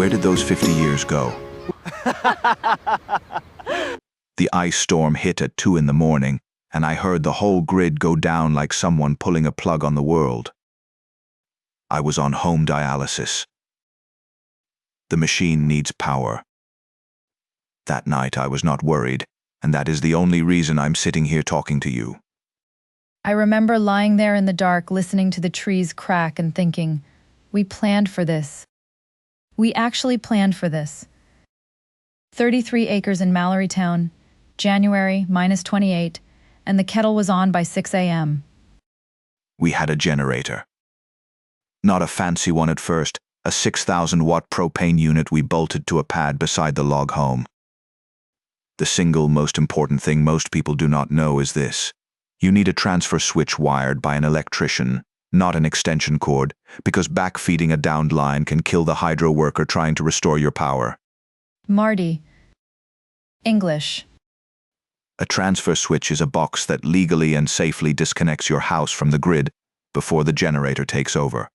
Where did those 50 years go? The ice storm hit at 2 in the morning, and I heard the whole grid go down like someone pulling a plug on the world. I was on home dialysis. The machine needs power. That night I was not worried, and that is the only reason I'm sitting here talking to you. I remember lying there in the dark, listening to the trees crack and thinking, we planned for this. We actually planned for this. 33 acres in Mallorytown, January, -28, and the kettle was on by 6 a.m. We had a generator. Not a fancy one at first, a 6,000-watt propane unit we bolted to a pad beside the log home. The single most important thing most people do not know is this. You need a transfer switch wired by an electrician, not an extension cord, because backfeeding a downed line can kill the hydro worker trying to restore your power. Marty. English. A transfer switch is a box that legally and safely disconnects your house from the grid before the generator takes over.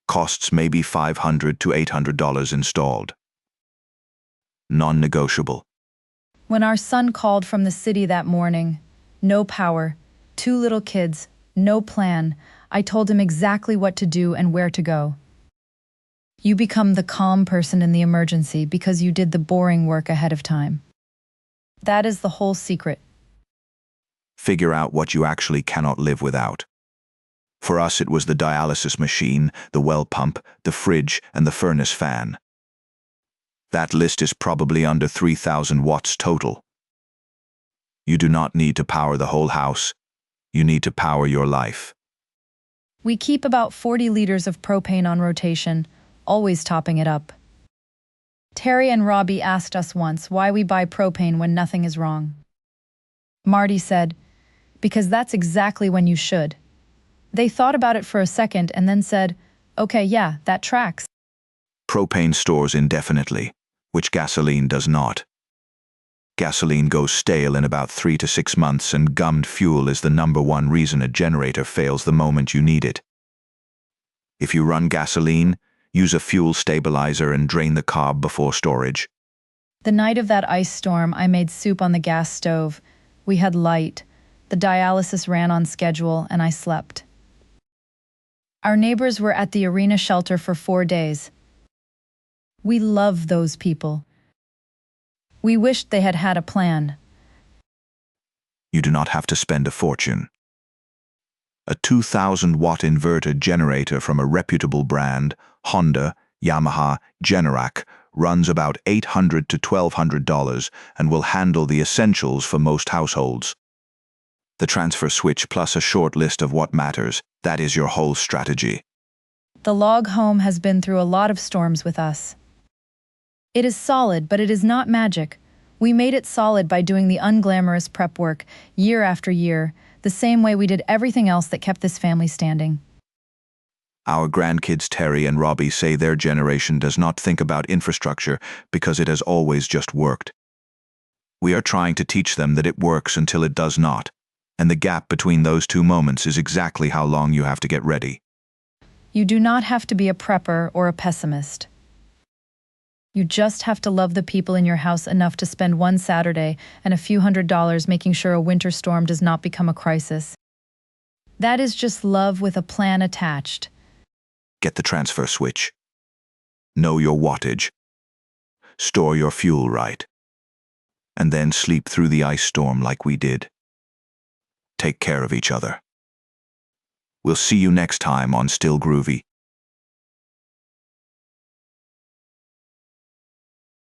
Costs may be $500 to $800 installed. Non-negotiable. When our son called from the city that morning, no power, 2 little kids, no plan, I told him exactly what to do and where to go. You become the calm person in the emergency because you did the boring work ahead of time. That is the whole secret. Figure out what you actually cannot live without. For us, it was the dialysis machine, the well pump, the fridge, and the furnace fan. That list is probably under 3,000 watts total. You do not need to power the whole house. You need to power your life. We keep about 40 liters of propane on rotation, always topping it up. Terry and Robbie asked us once why we buy propane when nothing is wrong. Marty said, because that's exactly when you should. They thought about it for a second and then said, okay, yeah, that tracks. Propane stores indefinitely, which gasoline does not. Gasoline goes stale in about 3 to 6 months, and gummed fuel is the #1 reason a generator fails the moment you need it. If you run gasoline, use a fuel stabilizer and drain the carb before storage. The night of that ice storm, I made soup on the gas stove. We had light. The dialysis ran on schedule, and I slept. Our neighbors were at the arena shelter for 4 days. We love those people. We wished they had had a plan. You do not have to spend a fortune. A 2,000-watt inverter generator from a reputable brand, Honda, Yamaha, Generac, runs about $800 to $1,200 and will handle the essentials for most households. The transfer switch plus a short list of what matters, that is your whole strategy. The log home has been through a lot of storms with us. It is solid, but it is not magic. We made it solid by doing the unglamorous prep work year after year, the same way we did everything else that kept this family standing. Our grandkids Terry and Robbie say their generation does not think about infrastructure because it has always just worked. We are trying to teach them that it works until it does not, and the gap between those 2 moments is exactly how long you have to get ready. You do not have to be a prepper or a pessimist. You just have to love the people in your house enough to spend one Saturday and a few $100s making sure a winter storm does not become a crisis. That is just love with a plan attached. Get the transfer switch. Know your wattage. Store your fuel right. And then sleep through the ice storm like we did. Take care of each other. We'll see you next time on Still Groovy.